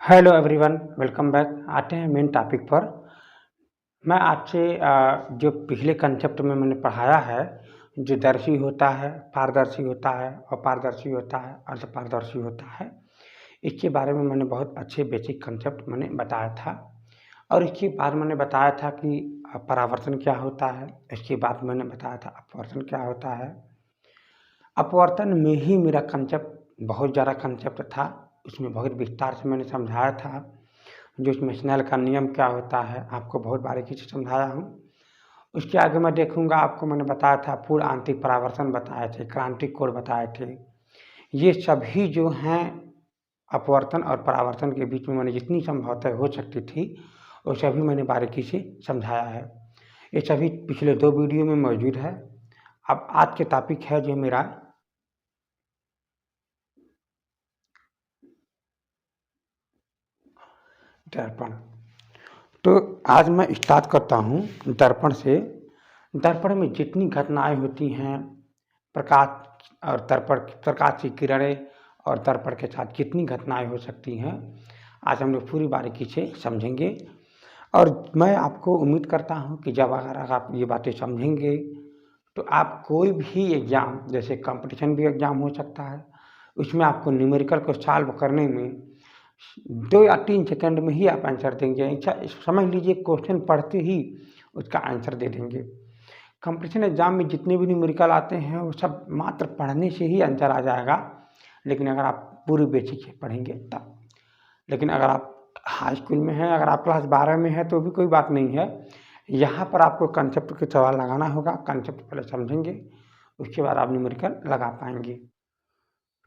Hello everyone, welcome back. आते हैं main topic पर। मैं आपसे जो पिछले कंसेप्ट में मैंने पढ़ाया है, जो दर्शी होता है, पारदर्शी होता है, अपारदर्शी होता है, अर्धपारदर्शी होता है, इसके बारे में मैंने बहुत अच्छे बेसिक कंसेप्ट मैंने बताया था। और इसके बाद मैंने बताया था कि परावर्तन क्या होता है। इसके बाद मैंने बताया था अपवर्तन क्या होता है। अपवर्तन में ही मेरा कंसेप्ट बहुत ज़्यादा कंसेप्ट था, उसमें बहुत विस्तार से मैंने समझाया था। जो इसमें स्नेल का नियम क्या होता है, आपको बहुत बारीकी से समझाया हूँ। उसके आगे मैं देखूँगा, आपको मैंने बताया था पूर्ण आंतरिक परावर्तन बताए थे, क्रांतिक कोण बताए थे। ये सभी जो हैं अपवर्तन और परावर्तन के बीच में मैंने जितनी संभवतः हो सकती थी वो सभी मैंने बारीकी से समझाया है। ये सभी पिछले 2 वीडियो में मौजूद है। अब आज के टॉपिक है जो मेरा दर्पण। तो आज मैं स्टार्ट करता हूँ दर्पण से। दर्पण में जितनी घटनाएं होती हैं, प्रकाश और दर्पण, प्रकाश की किरणें और दर्पण के साथ कितनी घटनाएं हो सकती हैं, आज हम लोग पूरी बारीकी से समझेंगे। और मैं आपको उम्मीद करता हूँ कि जब अगर आप ये बातें समझेंगे तो आप कोई भी एग्ज़ाम, जैसे कंपटीशन भी एग्ज़ाम हो सकता है, उसमें आपको न्यूमेरिकल को सॉल्व करने में 2 या 3 सेकंड में ही आप आंसर देंगे। अच्छा, समझ लीजिए क्वेश्चन पढ़ते ही उसका आंसर दे देंगे। कंपटीशन एग्जाम में जितने भी न्यूमेरिकल आते हैं वो सब मात्र पढ़ने से ही आंसर आ जाएगा, लेकिन अगर आप पूरी बेसिक से पढ़ेंगे तब। लेकिन अगर आप हाई स्कूल में हैं, अगर आप क्लास 12 में हैं तो भी कोई बात नहीं है। यहाँ पर आपको कंसेप्ट के सवाल लगाना होगा। कंसेप्ट पहले समझेंगे, उसके बाद आप न्यूमेरिकल लगा पाएंगे।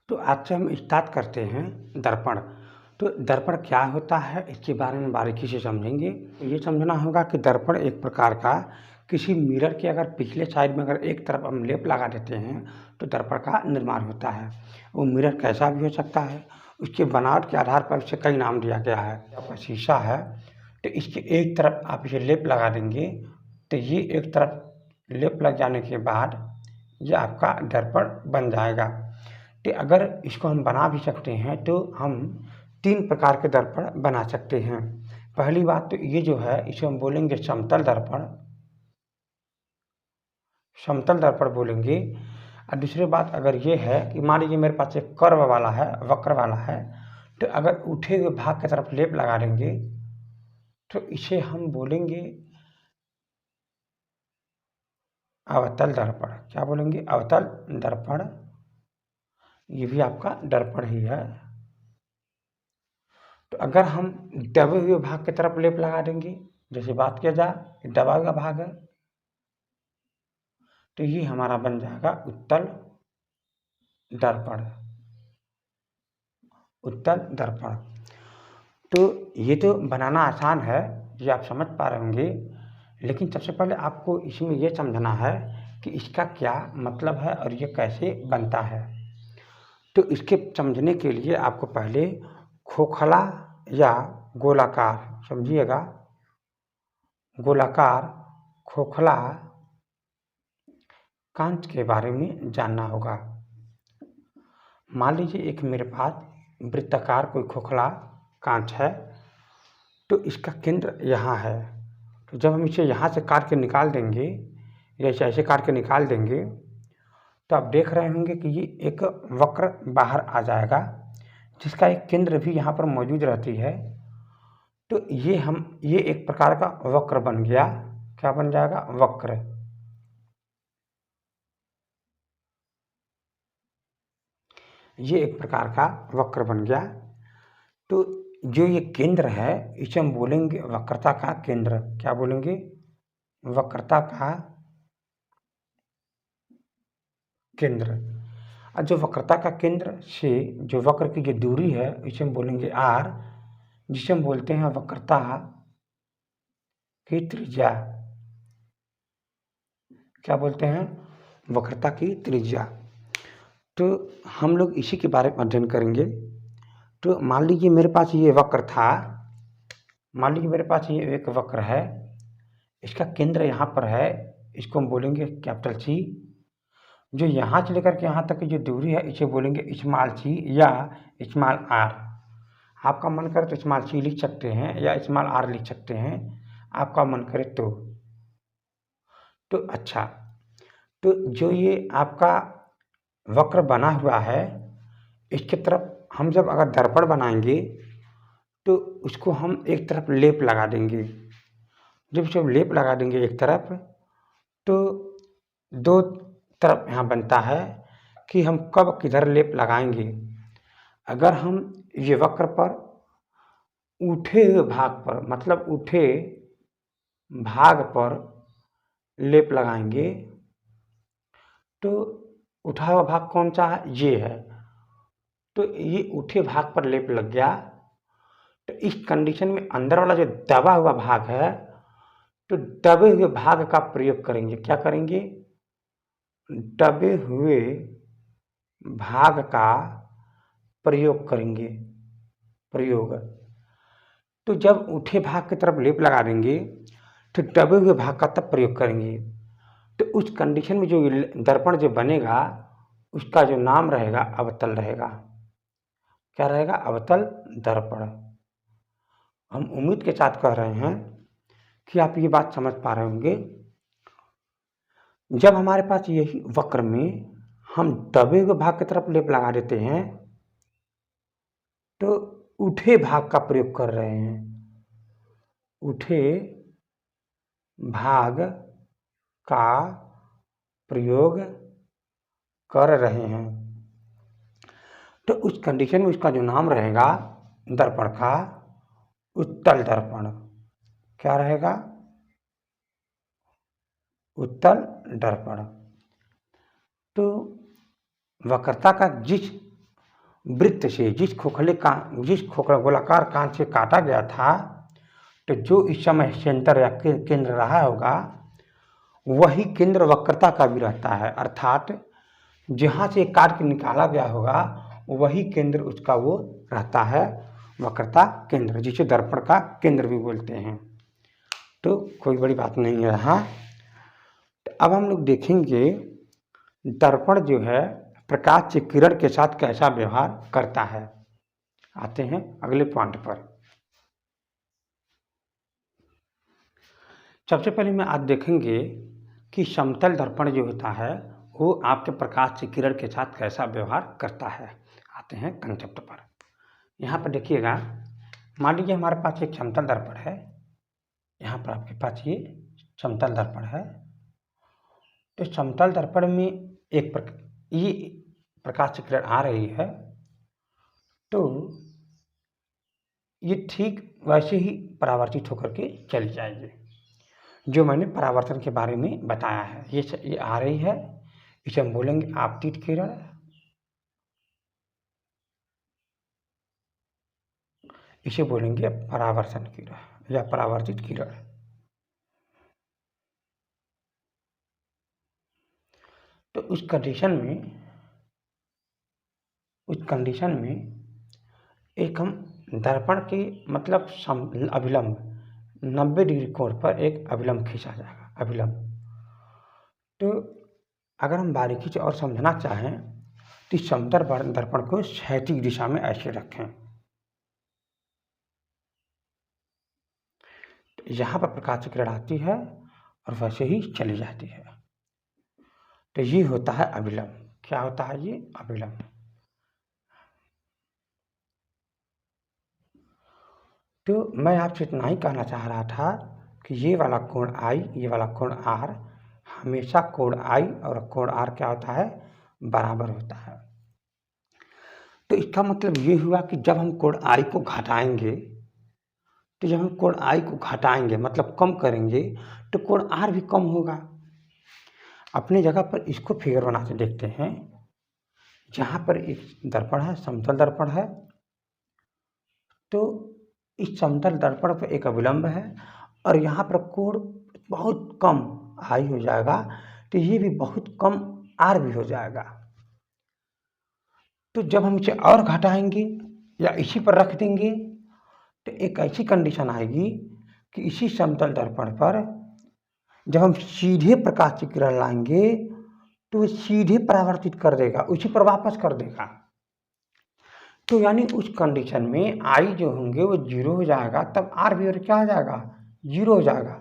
तो आज से हम स्टार्ट करते हैं दर्पण। तो दर्पण क्या होता है इसके बारे में बारीकी से समझेंगे। ये समझना होगा कि दर्पण एक प्रकार का किसी मिरर के अगर पिछले साइड में अगर एक तरफ हम लेप लगा देते हैं तो दर्पण का निर्माण होता है। वो मिरर कैसा भी हो सकता है, उसके बनावट के आधार पर उसे कई नाम दिया गया है। आपका शीशा है तो इसके एक तरफ आप इसे लेप लगा देंगे तो ये एक तरफ लेप लग जाने के बाद ये आपका दर्पण बन जाएगा। तो अगर इसको हम बना भी सकते हैं तो हम 3 प्रकार के दर्पण बना सकते हैं। पहली बात तो ये जो है इसे हम बोलेंगे समतल दर्पण, समतल दर्पण बोलेंगे। और दूसरी बात अगर ये है कि मान लीजिए मेरे पास एक कर्व वाला है, वक्र वाला है, तो अगर उठे हुए भाग की तरफ लेप लगा देंगे तो इसे हम बोलेंगे अवतल दर्पण। क्या बोलेंगे? अवतल दर्पण। ये भी आपका दर्पण ही है। तो अगर हम दबे हुए भाग की तरफ लेप लगा देंगे, जैसे बात किया जाए दबा हुआ भाग है, तो ये हमारा बन जाएगा उत्तल दर्पण। उत्तल दर्पण। तो ये तो बनाना आसान है, ये आप समझ पा रहे होंगे। लेकिन सबसे पहले आपको इसमें ये समझना है कि इसका क्या मतलब है और ये कैसे बनता है। तो इसके समझने के लिए आपको पहले खोखला या गोलाकार, समझिएगा, गोलाकार खोखला कांच के बारे में जानना होगा। मान लीजिए एक मेरे पास वृत्ताकार कोई खोखला कांच है, तो इसका केंद्र यहाँ है। तो जब हम इसे यहाँ से काट के निकाल देंगे, जैसे ऐसे काट के निकाल देंगे, तो आप देख रहे होंगे कि ये एक वक्र बाहर आ जाएगा जिसका एक केंद्र भी यहाँ पर मौजूद रहती है। तो ये एक प्रकार का वक्र बन गया। क्या बन जाएगा? वक्र। ये एक प्रकार का वक्र बन गया। तो जो ये केंद्र है इसे हम बोलेंगे वक्रता का केंद्र। क्या बोलेंगे? वक्रता का केंद्र। और जो वक्रता का केंद्र से जो वक्र की जो दूरी है इसे हम बोलेंगे आर, जिसे हम बोलते हैं वक्रता की त्रिज्या। क्या बोलते हैं? वक्रता की त्रिज्या। तो हम लोग इसी के बारे में अध्ययन करेंगे। तो मान लीजिए मेरे पास ये वक्र था, मान लीजिए मेरे पास ये एक वक्र है, इसका केंद्र यहाँ पर है, इसको हम बोलेंगे कैपिटल सी। जो यहाँ से लेकर के यहाँ तक की जो दूरी है इसे बोलेंगे स्मॉल सी या स्मॉल आर। आपका मन करे तो स्मॉल सी लिख सकते हैं या स्मॉल आर लिख सकते हैं, आपका मन करे तो अच्छा। तो जो ये आपका वक्र बना हुआ है, इसके तरफ हम जब अगर दर्पण बनाएंगे तो उसको हम एक तरफ लेप लगा देंगे। जब लेप लगा देंगे एक तरफ, तो दो तरफ यहाँ बनता है कि हम कब किधर लेप लगाएंगे। अगर हम ये वक्र पर उठे हुए भाग पर, मतलब उठे भाग पर लेप लगाएंगे, तो उठा हुआ भाग कौन सा है, ये है। तो ये उठे भाग पर लेप लग गया, तो इस कंडीशन में अंदर वाला जो दबा हुआ भाग है, तो दबे हुए भाग का प्रयोग करेंगे। क्या करेंगे, दबे हुए भाग का प्रयोग करेंगे। तो जब उठे भाग की तरफ लेप लगा देंगे तो दबे हुए भाग का तब प्रयोग करेंगे। तो उस कंडीशन में जो दर्पण जो बनेगा उसका जो नाम रहेगा अवतल रहेगा। क्या रहेगा, अवतल दर्पण। हम उम्मीद के साथ कह रहे हैं कि आप ये बात समझ पा रहे होंगे। जब हमारे पास यही वक्र में हम दबे हुए भाग की तरफ लेप लगा देते हैं तो उठे भाग का प्रयोग कर रहे हैं, उठे भाग का प्रयोग कर रहे हैं। तो उस कंडीशन में उसका जो नाम रहेगा दर्पण का, उत्तल दर्पण। क्या रहेगा, उत्तल दर्पण। तो वक्रता का जिस वृत्त से, जिस खोखला गोलाकार कांच से काटा गया था, तो जो इस समय सेंटर या केंद्र रहा होगा वही केंद्र वक्रता का भी रहता है। अर्थात जहाँ से काट के निकाला गया होगा वही केंद्र उसका वो रहता है, वक्रता केंद्र, जिसे दर्पण का केंद्र भी बोलते हैं। तो कोई बड़ी बात नहीं है। हाँ, तो अब हम लोग देखेंगे दर्पण जो है प्रकाश के किरण के साथ कैसा व्यवहार करता है। आते हैं अगले पॉइंट पर। सबसे पहले में आज देखेंगे कि समतल दर्पण जो होता है वो आपके प्रकाश की किरण के साथ कैसा व्यवहार करता है। आते हैं कंसेप्ट पर। यहाँ पर देखिएगा, मान लीजिए हमारे पास एक समतल दर्पण है। यहाँ पर आपके पास ये समतल दर्पण है। तो समतल दर्पण में ये प्रकाश की किरण आ रही है, तो ये ठीक वैसे ही परावर्तित होकर के चली जाएगी जो मैंने परावर्तन के बारे में बताया है। ये आ रही है, इसे हम बोलेंगे आपतित किरण, इसे बोलेंगे परावर्तन किरण या परावर्तित किरण। तो उस कंडीशन में एक हम दर्पण के मतलब अभिलंब 90 डिग्री कोण पर एक अभिलंब खींचा जाएगा, अभिलंब। तो अगर हम बारीकी से और समझना चाहें तो समतल दर्पण को क्षैतिज दिशा में ऐसे रखें। तो यहाँ पर प्रकाश की किरण आती है और वैसे ही चली जाती है। तो ये होता है अभिलंब। क्या होता है ये, अभिलंब। तो मैं आपसे इतना ही कहना चाह रहा था कि ये वाला कोण आई, ये वाला कोण आर, हमेशा कोण आई और कोण आर क्या होता है, बराबर होता है। तो इसका मतलब ये हुआ कि जब हम कोण आई को घटाएंगे, तो जब हम कोण आई को घटाएंगे मतलब कम करेंगे, तो कोण आर भी कम होगा। अपनी जगह पर इसको फिगर बना के देखते हैं। जहाँ पर एक दर्पण है, समतल दर्पण है, तो इस समतल दर्पण पर एक अभिलंब है और यहाँ पर कोण बहुत कम आई हो जाएगा, तो ये भी बहुत कम आर भी हो जाएगा। तो जब हम इसे और घटाएंगे या इसी पर रख देंगे, तो एक ऐसी कंडीशन आएगी कि इसी समतल दर्पण पर जब हम सीधे प्रकाश की किरण लाएंगे तो वो सीधे परावर्तित कर देगा, उसी पर वापस कर देगा। तो यानी उस कंडीशन में आई जो होंगे वो 0 हो जाएगा, तब आर भी और क्या हो जाएगा, 0 हो जाएगा।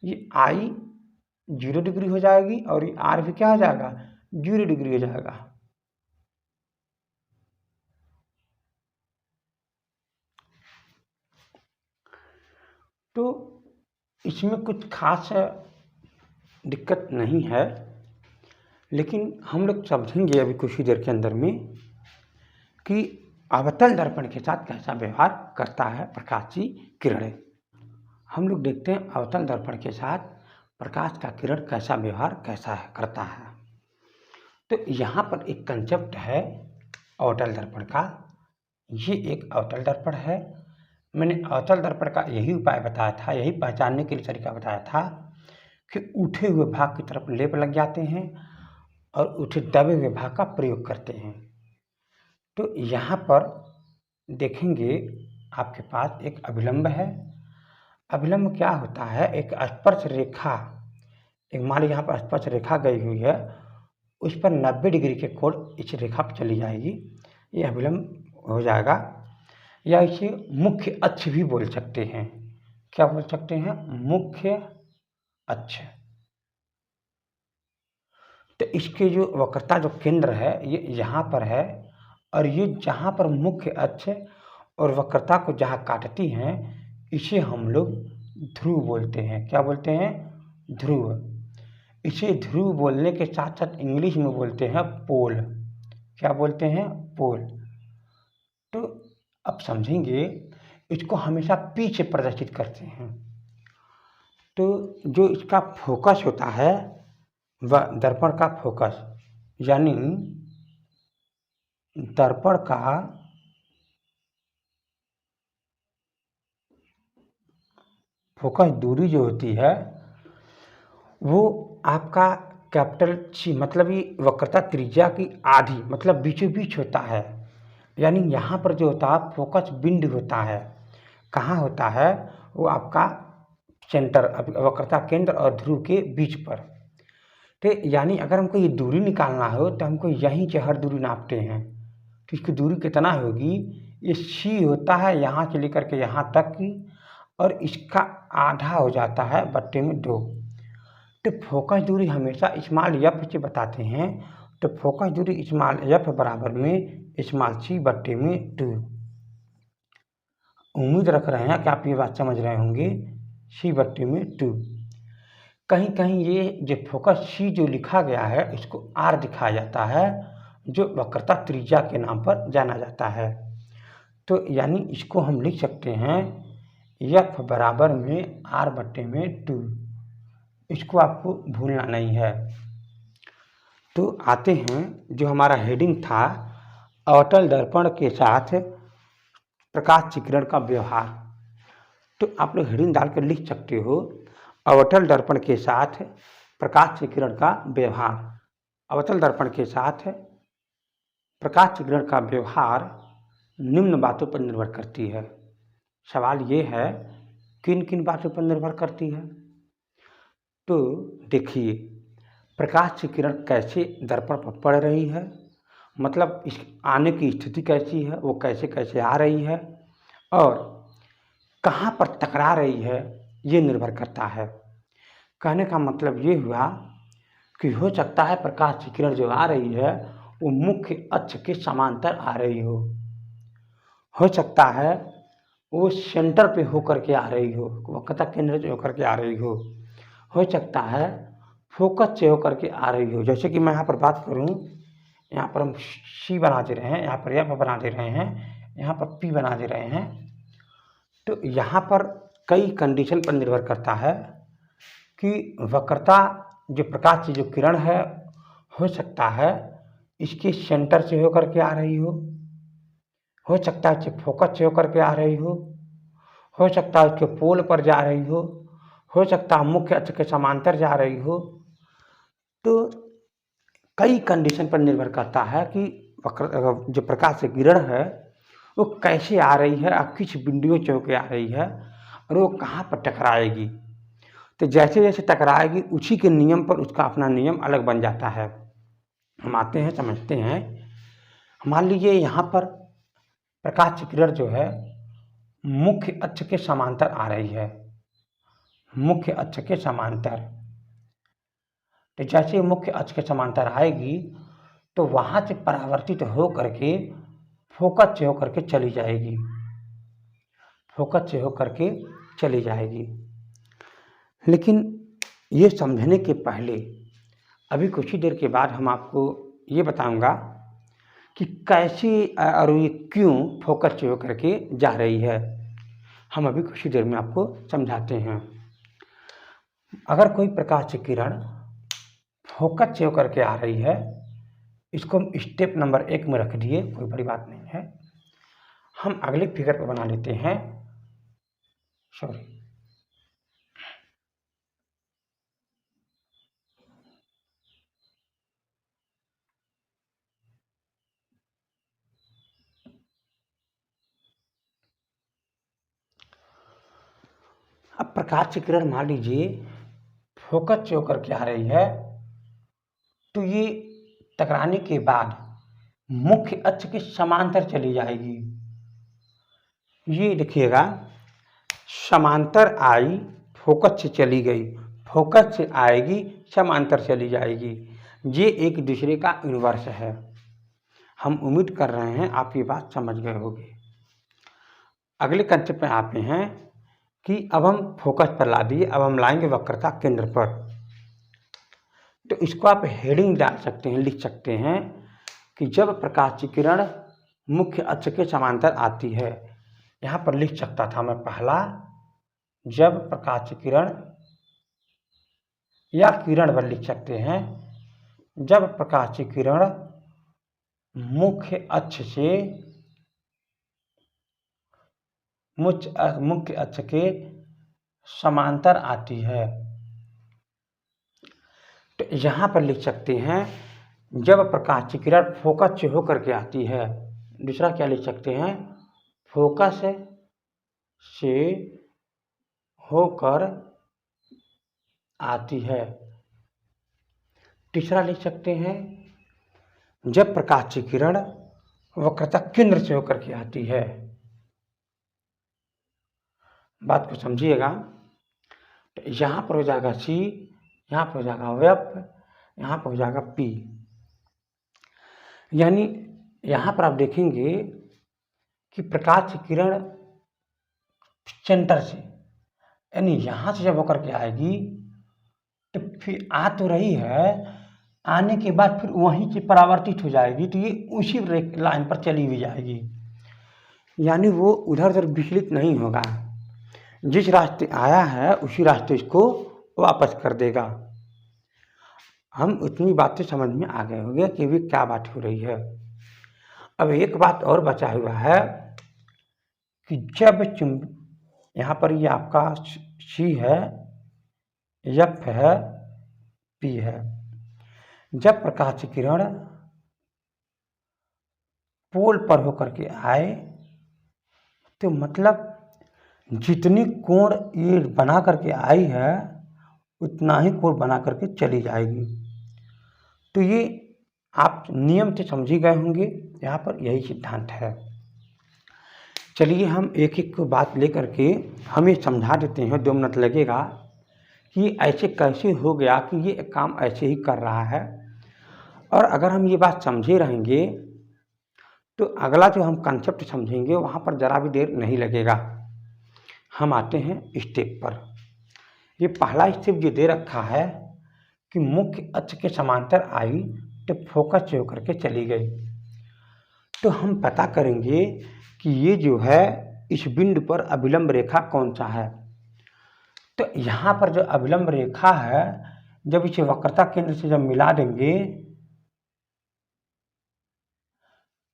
ये आई 0 डिग्री हो जाएगी और ये आर भी क्या हो जाएगा, 0 डिग्री हो जाएगा। तो इसमें कुछ खास दिक्कत नहीं है, लेकिन हम लोग समझेंगे अभी कुछ ही देर के अंदर में कि अवतल दर्पण के साथ कैसा व्यवहार करता है प्रकाश की किरणें। हम लोग देखते हैं अवतल दर्पण के साथ प्रकाश का किरण कैसा व्यवहार करता है। तो यहाँ पर एक कंसेप्ट है अवतल दर्पण का। ये एक अवतल दर्पण है। मैंने अवतल दर्पण का यही उपाय बताया था, यही पहचानने के लिए तरीका बताया था कि उठे हुए भाग की तरफ लेप लग जाते हैं और उठे दबे हुए भाग का प्रयोग करते हैं। तो यहाँ पर देखेंगे आपके पास एक अभिलंब है। अभिलंब क्या होता है, एक स्पर्श रेखा, एक मान लीजिए यहाँ पर स्पर्श रेखा गई हुई है, उस पर 90 डिग्री के कोण इस रेखा पर चली जाएगी, ये अभिलंब हो जाएगा। या इसे मुख्य अक्ष भी बोल सकते हैं। क्या बोल सकते हैं, मुख्य अक्ष। तो इसके जो वक्रता जो केंद्र है ये यहाँ पर है, और ये जहाँ पर मुख्य अक्ष और वक्रता को जहाँ काटती हैं इसे हम लोग ध्रुव बोलते हैं। क्या बोलते हैं, ध्रुव। इसे ध्रुव बोलने के साथ साथ इंग्लिश में बोलते हैं पोल। क्या बोलते हैं, पोल। तो अब समझेंगे, इसको हमेशा पीछे प्रदर्शित करते हैं। तो जो इसका फोकस होता है वह दर्पण का फोकस, यानी दर्पण का फोकस दूरी जो होती है वो आपका कैपिटल सी, मतलब ये वक्रता त्रिज्या की आधी, मतलब बीचों बीच होता है। यानी यहाँ पर जो होता है फोकस बिंदु होता है, कहाँ होता है, वो आपका सेंटर, वक्रता केंद्र और ध्रुव के बीच पर। तो यानी अगर हमको ये दूरी निकालना हो तो हमको यहीं से हर दूरी नापते हैं। तो इसकी दूरी कितना होगी, ये सी होता है यहाँ से लेकर के यहाँ तक की, और इसका आधा हो जाता है बट्टे में 2। तो फोकस दूरी हमेशा स्मॉल एफ से बताते हैं। तो फोकस दूरी स्मॉल एफ बराबर में स्मॉल सी बट्टे में 2। उम्मीद रख रहे हैं कि आप ये बात समझ रहे होंगे, सी बट्टे में 2। कहीं कहीं ये जो फोकस सी जो लिखा गया है इसको आर दिखाया जाता है, जो वक्रता त्रिज्या के नाम पर जाना जाता है। तो यानी इसको हम लिख सकते हैं एफ बराबर में आर बट्टे में 2। इसको आपको भूलना नहीं है। तो आते हैं जो हमारा हेडिंग था, अवतल दर्पण के साथ प्रकाश चित्रण का व्यवहार। तो आप लोग हेडिंग डालकर लिख सकते हो, अवतल दर्पण के साथ प्रकाश चित्रण का व्यवहार। अवतल दर्पण के साथ प्रकाश चित्रण का व्यवहार निम्न बातों पर निर्भर करती है। सवाल ये है किन किन बातों पर निर्भर करती है। तो देखिए, प्रकाश की किरण कैसे दर्पण पर पड़ रही है, मतलब इस आने की स्थिति कैसी है, वो कैसे कैसे आ रही है, और कहाँ पर टकरा रही है, ये निर्भर करता है। कहने का मतलब ये हुआ कि हो सकता है प्रकाश की किरण जो आ रही है वो मुख्य अक्ष के समांतर आ रही हो सकता है वो सेंटर पे होकर के आ रही हो, वक्रता केंद्र से होकर के आ रही हो सकता है फोकस से होकर के आ रही हो। जैसे कि मैं यहाँ पर बात करूँ, यहाँ पर हम सी बना दे रहे हैं, यहाँ पर एफ बना दे रहे हैं, यहाँ पर पी बना दे रहे हैं। तो यहाँ पर कई कंडीशन पर निर्भर करता है कि वक्रता जो प्रकाश की जो किरण है हो सकता है इसके सेंटर से होकर के आ रही हो सकता है कि फोकस से होकर के आ रही हो सकता है उसके पोल पर जा रही हो सकता है मुख्य अक्ष के समांतर जा रही हो। तो कई कंडीशन पर निर्भर करता है कि जो प्रकाश की किरण है वो कैसे आ रही है और किस बिंदुओं से होकर आ रही है और वो कहाँ पर टकराएगी। तो जैसे जैसे टकराएगी उसी के नियम पर उसका अपना नियम अलग बन जाता है। हम आते हैं समझते हैं। मान लीजिए यहाँ पर प्रकाश की किरण जो है मुख्य अक्ष के समांतर आ रही है, मुख्य अक्ष के समांतर। तो जैसे मुख्य अक्ष के समांतर आएगी तो वहाँ से परावर्तित हो करके फोकस से होकर के चली जाएगी, फोकस से होकर के चली जाएगी। लेकिन ये समझने के पहले अभी कुछ ही देर के बाद हम आपको ये बताऊंगा कि कैसे और ये क्यों फोकस से होकर के जा रही है। हम अभी कुछ ही देर में आपको समझाते हैं। अगर कोई प्रकाश की किरण फोकस से होकर के आ रही है, इसको हम स्टेप नंबर 1 में रख दिए, कोई बड़ी बात नहीं है। हम अगले फिगर पर बना लेते हैं। सॉरी, अब प्रकाश की किरण मान लीजिए फोकस से होकर के आ रही है, तो ये टकराने के बाद मुख्य अक्ष के समांतर चली जाएगी। ये देखिएगा, समांतर आई, फोकस से चली गई, फोकस से आएगी, समांतर चली जाएगी। ये एक दूसरे का इन्वर्स है। हम उम्मीद कर रहे हैं आप ये बात समझ गए होंगे। अगले कंसेप्ट में आते हैं कि अब हम फोकस पर ला दिए, अब हम लाएंगे वक्रता केंद्र पर। तो इसको आप हेडिंग डाल सकते हैं, लिख सकते हैं कि जब प्रकाश की किरण मुख्य अक्ष के समांतर आती है। यहाँ पर लिख सकता था मैं पहला, जब प्रकाश की किरण, या किरण पर लिख सकते हैं, जब प्रकाश की किरण मुख्य अक्ष से मुख्य अक्ष के समांतर आती है। तो यहाँ पर लिख सकते हैं जब प्रकाश की किरण फोकस से होकर के आती है। दूसरा क्या लिख सकते हैं, फोकस से होकर आती है। तीसरा लिख सकते हैं जब प्रकाश की किरण वक्रता केंद्र से होकर के आती है। बात को समझिएगा। तो यहाँ पर हो जाएगा C, यहाँ पर हो जाएगा F, यहाँ पर हो जाएगा P। यानी यहाँ पर आप देखेंगे कि प्रकाश की किरण सेंटर से, यानी यहाँ से जब होकर के आएगी तो फिर आ तो रही है, आने के बाद फिर वहीं से परावर्तित हो जाएगी, तो ये उसी लाइन पर चली भी जाएगी। यानी वो उधर उधर विचलित नहीं होगा, जिस रास्ते आया है उसी रास्ते इसको वापस कर देगा। हम उतनी बातें समझ में आ गए होंगे कि भी क्या बात हो रही है। अब एक बात और बचा हुआ है कि जब यहाँ पर ये आपका C है, F है, P है। जब प्रकाश की किरण पोल पर होकर के आए तो मतलब जितनी कोण ये बना करके आई है उतना ही कोण बना करके चली जाएगी। तो ये आप नियम से समझ ही गए होंगे, यहाँ पर यही सिद्धांत है। चलिए हम एक एक बात लेकर के हम ये समझा देते हैं, 2 मिनट लगेगा कि ऐसे कैसे हो गया कि ये काम ऐसे ही कर रहा है। और अगर हम ये बात समझे रहेंगे तो अगला जो हम कंसेप्ट समझेंगे वहाँ पर ज़रा भी देर नहीं लगेगा। हम आते हैं स्टेप पर। ये पहला स्टेप जो दे रखा है कि मुख्य अक्ष के समांतर आई तो फोकस से होकर के चली गई। तो हम पता करेंगे कि ये जो है इस बिंदु पर अभिलंब रेखा कौन सा है। तो यहाँ पर जो अभिलंब रेखा है, जब इसे वक्रता केंद्र से जब मिला देंगे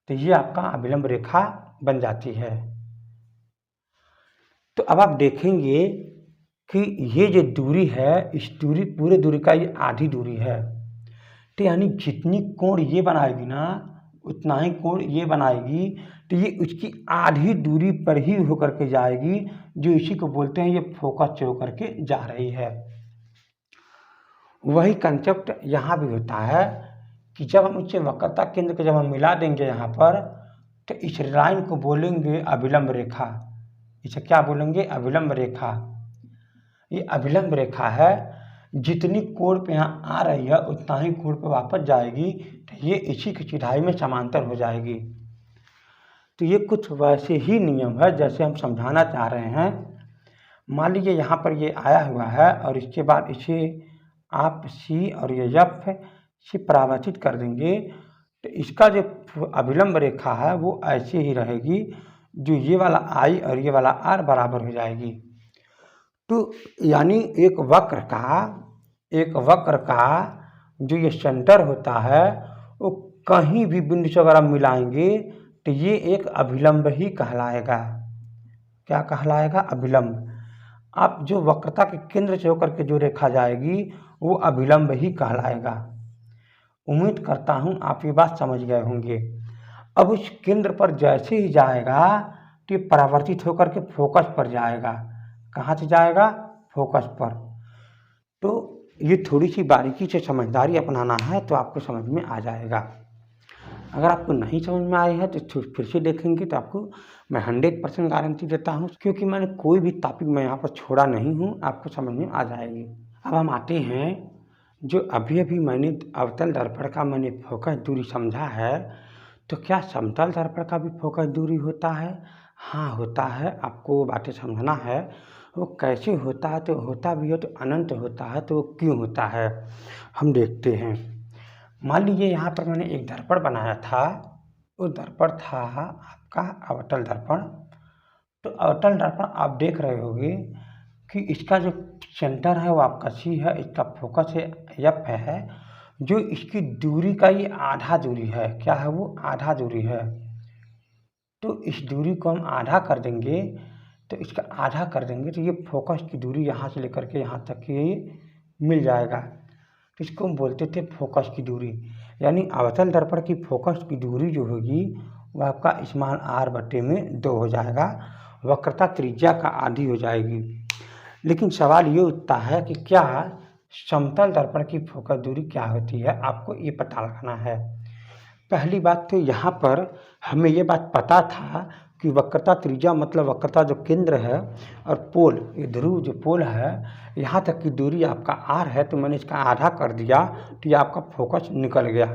तो ये आपका अभिलंब रेखा बन जाती है। तो अब आप देखेंगे कि ये जो दूरी है, इस दूरी, पूरे दूरी का ये आधी दूरी है। तो यानी जितनी कोण ये बनाएगी ना उतना ही कोण ये बनाएगी, तो ये उसकी आधी दूरी पर ही होकर के जाएगी, जो इसी को बोलते हैं ये फोकस से होकर के जा रही है। वही कंसेप्ट यहाँ भी होता है कि जब हम उससे वक्रता केंद्र को जब हम मिला देंगे यहाँ पर, तो इस लाइन को बोलेंगे अभिलंब रेखा। इसे क्या बोलेंगे? अभिलंब रेखा। ये अभिलंब रेखा है, जितनी कोण पे यहाँ आ रही है उतना ही कोण पे वापस जाएगी, तो ये इसी की चौड़ाई में समांतर हो जाएगी। तो ये कुछ वैसे ही नियम है जैसे हम समझाना चाह रहे हैं। मान लीजिए यहाँ पर ये आया हुआ है और इसके बाद इसे आप सी और ये एफ से परावर्तित कर देंगे, तो इसका जो अभिलंब रेखा है वो ऐसे ही रहेगी, जो ये वाला आई और ये वाला आर बराबर हो जाएगी। तो यानी एक वक्र का जो ये सेंटर होता है वो कहीं भी बिंदु से अगर हम मिलाएंगे तो ये एक अभिलंब ही कहलाएगा। क्या कहलाएगा? अभिलंब। आप जो वक्रता के केंद्र से होकर के जो रेखा जाएगी वो अभिलंब ही कहलाएगा। उम्मीद करता हूँ आप ये बात समझ गए होंगे। अब उस केंद्र पर जैसे ही जाएगा तो ये परावर्तित होकर के फोकस पर जाएगा। कहाँ से जाएगा? फोकस पर। तो ये थोड़ी सी बारीकी से समझदारी अपनाना है तो आपको समझ में आ जाएगा। अगर आपको नहीं समझ में आई है तो फिर से देखेंगे तो आपको मैं 100% गारंटी देता हूँ, क्योंकि मैंने कोई भी टॉपिक मैं यहाँ पर छोड़ा नहीं हूँ, आपको समझ में आ जाएगी। अब हम आते हैं जो अभी मैंने अवतल दर्पण का मैंने फोकस दूरी समझा है, तो क्या समतल दर्पण का भी फोकस दूरी होता है? हाँ होता है। आपको वो बातें समझना है। वो कैसे होता है? तो होता भी है तो अनंत होता है, तो वो क्यों होता है हम देखते हैं। मान लीजिए यहाँ पर मैंने एक दर्पण बनाया था, वो दर्पण था आपका अवतल दर्पण। तो अवतल दर्पण आप देख रहे होंगे कि इसका जो सेंटर है वो आपका सी है, इसका फोकस है एफ है, जो इसकी दूरी का ये आधा दूरी है। क्या है वो? आधा दूरी है। तो इस दूरी को हम आधा कर देंगे, तो इसका आधा कर देंगे तो ये फोकस की दूरी यहाँ से लेकर के यहाँ तक ये मिल जाएगा। तो इसको हम बोलते थे फोकस की दूरी। यानी अवतल दर्पण की फोकस की दूरी जो होगी वह आपका स्मॉल r/2 हो जाएगा, वक्रता त्रिज्या का आधी हो जाएगी। लेकिन सवाल ये उठता है कि क्या समतल दर्पण की फोकस दूरी क्या होती है, आपको ये पता लगाना है। पहली बात तो यहाँ पर हमें ये बात पता था कि वक्रता त्रिज्या मतलब वक्रता जो केंद्र है और पोल, ये ध्रुव जो पोल है, यहाँ तक की दूरी आपका r है, तो मैंने इसका आधा कर दिया तो ये आपका फोकस निकल गया।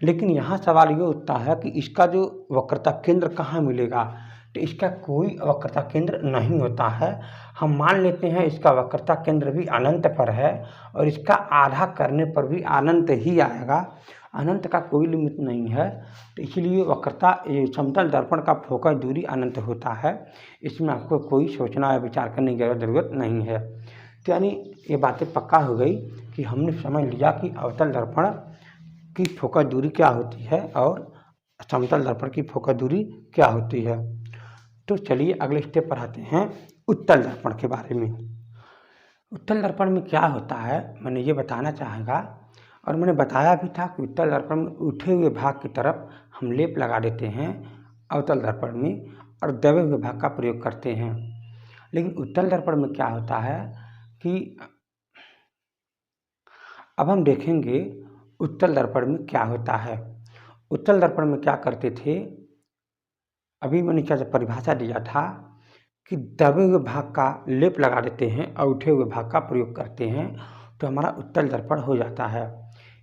लेकिन यहाँ सवाल ये उठता है कि इसका जो वक्रता केंद्र कहाँ मिलेगा, तो इसका कोई वक्रता केंद्र नहीं होता है। हम मान लेते हैं इसका वक्रता केंद्र भी अनंत पर है और इसका आधा करने पर भी अनंत ही आएगा, अनंत का कोई लिमिट नहीं है। तो इसलिए वक्रता समतल दर्पण का फोकस दूरी अनंत होता है। इसमें आपको कोई सोचना या विचार करने की ज़रूरत नहीं है। तो यानी ये बातें पक्का हो गई कि हमने समझ लिया कि अवतल दर्पण की फोकस दूरी क्या होती है और समतल दर्पण की फोकस दूरी क्या होती है। तो चलिए अगले स्टेप पर आते हैं उत्तल दर्पण के बारे में। उत्तल दर्पण में क्या होता है मैंने ये बताना चाहूँगा, और मैंने बताया भी था कि उत्तल दर्पण में उठे हुए भाग की तरफ हम लेप लगा देते हैं अवतल दर्पण में, और दबे हुए भाग का प्रयोग करते हैं। लेकिन उत्तल दर्पण में क्या होता है कि अब हम देखेंगे उत्तल दर्पण में क्या होता है। उत्तल दर्पण में क्या करते थे, अभी मैंने क्या परिभाषा दिया था कि दबे हुए भाग का लेप लगा देते हैं और उठे हुए भाग का प्रयोग करते हैं, तो हमारा उत्तल दर्पण हो जाता है।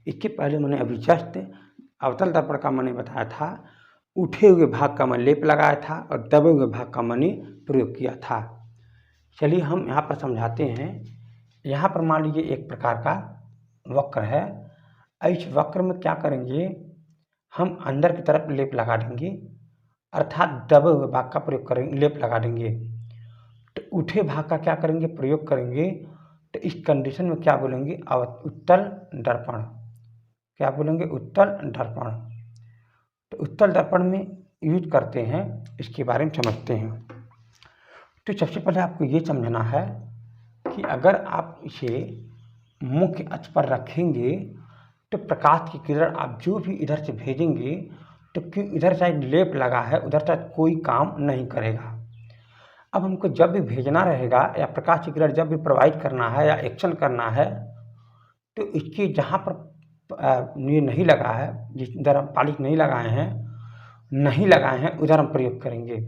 इसके पहले मैंने अभी जस्ट अवतल दर्पण का मैंने बताया था, उठे हुए भाग का मैं लेप लगाया था और दबे हुए भाग का मैंने प्रयोग किया था। चलिए हम यहाँ पर समझाते हैं। यहाँ पर मान लीजिए एक प्रकार का वक्र है, इस वक्र में क्या करेंगे, हम अंदर की तरफ लेप लगा देंगे, अर्थात दबे हुए भाग का प्रयोग करेंगे, लेप लगा देंगे। तो उठे भाग का क्या करेंगे, प्रयोग करेंगे। तो इस कंडीशन में क्या बोलेंगे, उत्तल दर्पण। क्या बोलेंगे, उत्तल दर्पण। तो उत्तल दर्पण में यूज करते हैं, इसके बारे में समझते हैं। तो सबसे पहले आपको ये समझना है कि अगर आप इसे मुख्य अक्ष पर रखेंगे तो प्रकाश की किरण आप जो भी इधर से भेजेंगे तो क्यों इधर साइड लेप लगा है उधर साइड कोई काम नहीं करेगा। अब हमको जब भी भेजना रहेगा या प्रकाश की किरण जब भी प्रोवाइड करना है या एक्शन करना है, तो इसके जहाँ पर ये नहीं लगा है, जिस इधर हम पालिश नहीं लगाए हैं, नहीं लगाए हैं उधर हम प्रयोग करेंगे।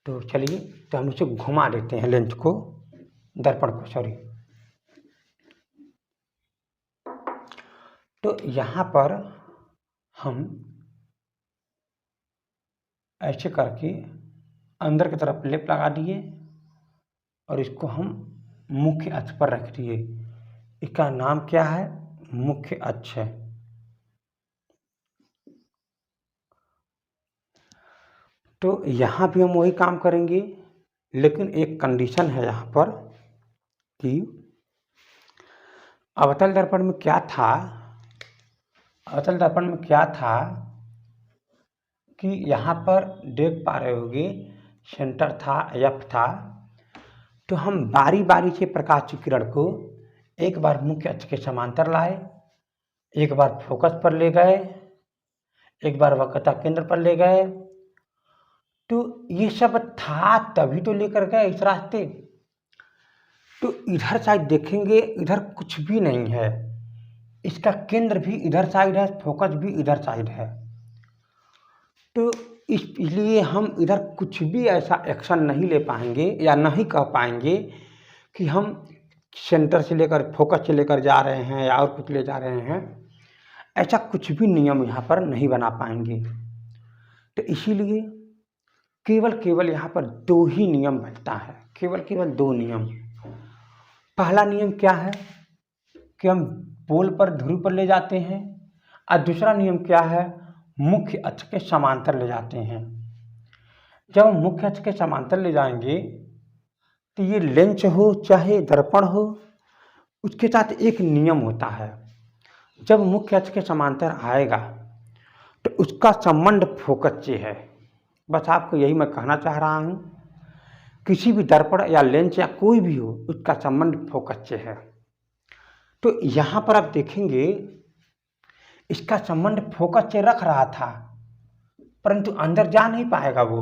तो चलिए, तो हम इसे घुमा देते हैं लेंस को, दर्पण को, सॉरी। तो यहाँ पर हम ऐसे करके अंदर की तरफ लेप लगा दिए और इसको हम मुख्य अक्ष पर रख दिए। इसका नाम क्या है? मुख्य अक्ष है। तो यहाँ भी हम वही काम करेंगे, लेकिन एक कंडीशन है यहाँ पर कि अवतल दर्पण में क्या था, अवतल दर्पण में क्या था कि यहाँ पर देख पा रहे होगे सेंटर था, एफ था। तो हम बारी बारी से प्रकाश की किरण को एक बार मुख्य अक्ष के समांतर लाए, एक बार फोकस पर ले गए, एक बार वक्रता केंद्र पर ले गए। तो ये सब था तभी तो लेकर गए इस रास्ते। तो इधर साइड देखेंगे, इधर कुछ भी नहीं है, इसका केंद्र भी इधर साइड है, फोकस भी इधर साइड है। तो इसलिए हम इधर कुछ भी ऐसा एक्शन नहीं ले पाएंगे या नहीं कह पाएंगे कि हम सेंटर से लेकर फोकस से लेकर जा रहे हैं या और कुछ ले जा रहे हैं। ऐसा कुछ भी नियम यहाँ पर नहीं बना पाएंगे। तो इसीलिए केवल यहाँ पर दो ही नियम बनता है, केवल दो नियम। पहला नियम क्या है कि हम पोल पर, ध्रुव पर ले जाते हैं, और दूसरा नियम क्या है, मुख्य अक्ष के समांतर ले जाते हैं। जब हम मुख्य अक्ष के समांतर ले जाएंगे तो ये लेंस हो चाहे दर्पण हो, उसके साथ एक नियम होता है। जब मुख्य अक्ष के समांतर आएगा तो उसका संबंध फोकस से है। बस आपको यही मैं कहना चाह रहा हूँ, किसी भी दर्पण या लेंस या कोई भी हो, उसका संबंध फोकस से है। तो यहाँ पर आप देखेंगे इसका संबंध फोकस से रख रहा था, परंतु अंदर जा नहीं पाएगा वो।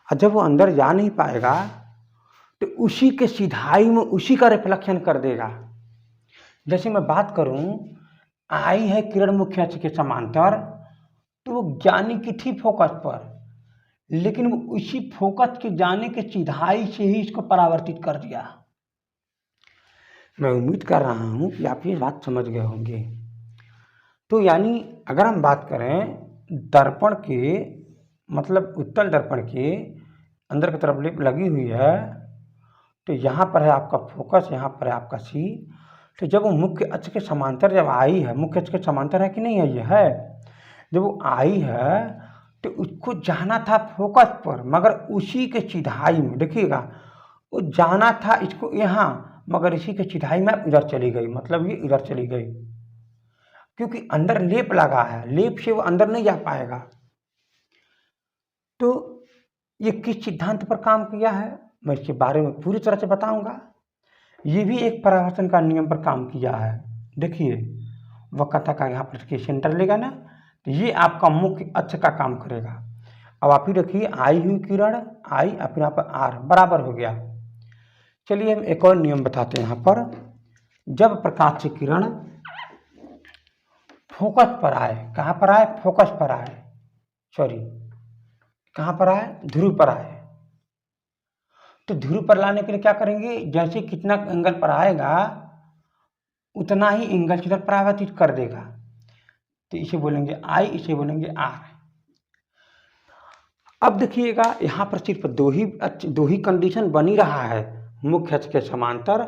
और जब वो अंदर जा नहीं पाएगा तो उसी के सीधाई में उसी का रिफ्लेक्शन कर देगा। जैसे मैं बात करूं, आई है किरण मुख्य अक्ष के समांतर, तो वो जाने की थी फोकस पर, लेकिन वो उसी फोकस के जाने के सीधाई से ही इसको परावर्तित कर दिया। मैं उम्मीद कर रहा हूं कि आप ये बात समझ गए होंगे। तो यानी अगर हम बात करें दर्पण के, मतलब उत्तल दर्पण के अंदर की तरफ लिप लगी हुई है, तो यहाँ पर है आपका फोकस, यहाँ पर है आपका सी। तो जब वो मुख्य अक्ष के समांतर जब आई है, मुख्य अक्ष के समांतर है कि नहीं है, ये है। जब वो आई है तो उसको जाना था फोकस पर, मगर उसी के सीधाई में, देखिएगा, वो जाना था इसको यहाँ, मगर इसी के सीधाई में इधर चली गई, मतलब ये इधर चली गई, क्योंकि अंदर लेप लगा है, लेप से वो अंदर नहीं जा पाएगा। तो ये किस सिद्धांत पर काम किया है, मैं इसके बारे में पूरी तरह से बताऊंगा। ये भी एक परावर्तन का नियम पर काम किया है। देखिए, वक्रता का यहाँ पर सेंटर लेगा ना, तो ये आपका मुख्य अक्ष का काम करेगा। अब आप ही रखिए, आई हुई किरण, आई, और फिर यहाँ पर आर बराबर हो गया। चलिए हम एक और नियम बताते हैं। यहाँ पर जब प्रकाश की किरण फोकस पर आए, कहाँ पर आए, फोकस पर आए, सॉरी, कहाँ पर आए, ध्रुव पर आए, तो ध्रुव पर लाने के लिए क्या करेंगे, जैसे कितना एंगल पर आएगा उतना ही एंगल की तरफ परावर्तित कर देगा। तो इसे बोलेंगे आई, इसे बोलेंगे आर। अब देखिएगा, यहाँ पर सिर्फ दो ही कंडीशन बनी रहा है, मुख्य अक्ष के समांतर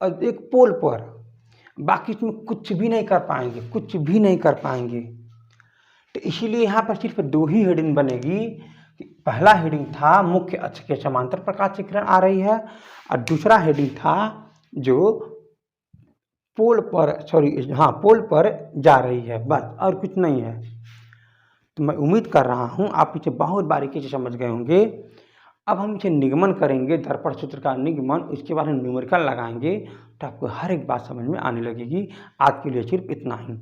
और एक पोल पर। बाकी इसमें कुछ भी नहीं कर पाएंगे, कुछ भी नहीं कर पाएंगे। तो इसीलिए यहाँ पर सिर्फ दो ही हेडिंग बनेगी। पहला हेडिंग था मुख्य अक्ष के समांतर प्रकाश की किरण आ रही है, और दूसरा हेडिंग था जो पोल पर, सॉरी हाँ, पोल पर जा रही है, बस, और कुछ नहीं है। तो मैं उम्मीद कर रहा हूँ आप इसे बहुत बारीकी से समझ गए होंगे। अब हम इसे निगमन करेंगे, दर्पण सूत्र का निगमन, उसके बाद हम न्यूमेरिकल लगाएंगे, तो आपको हर एक बात समझ में आने लगेगी। आज के लिए सिर्फ इतना ही।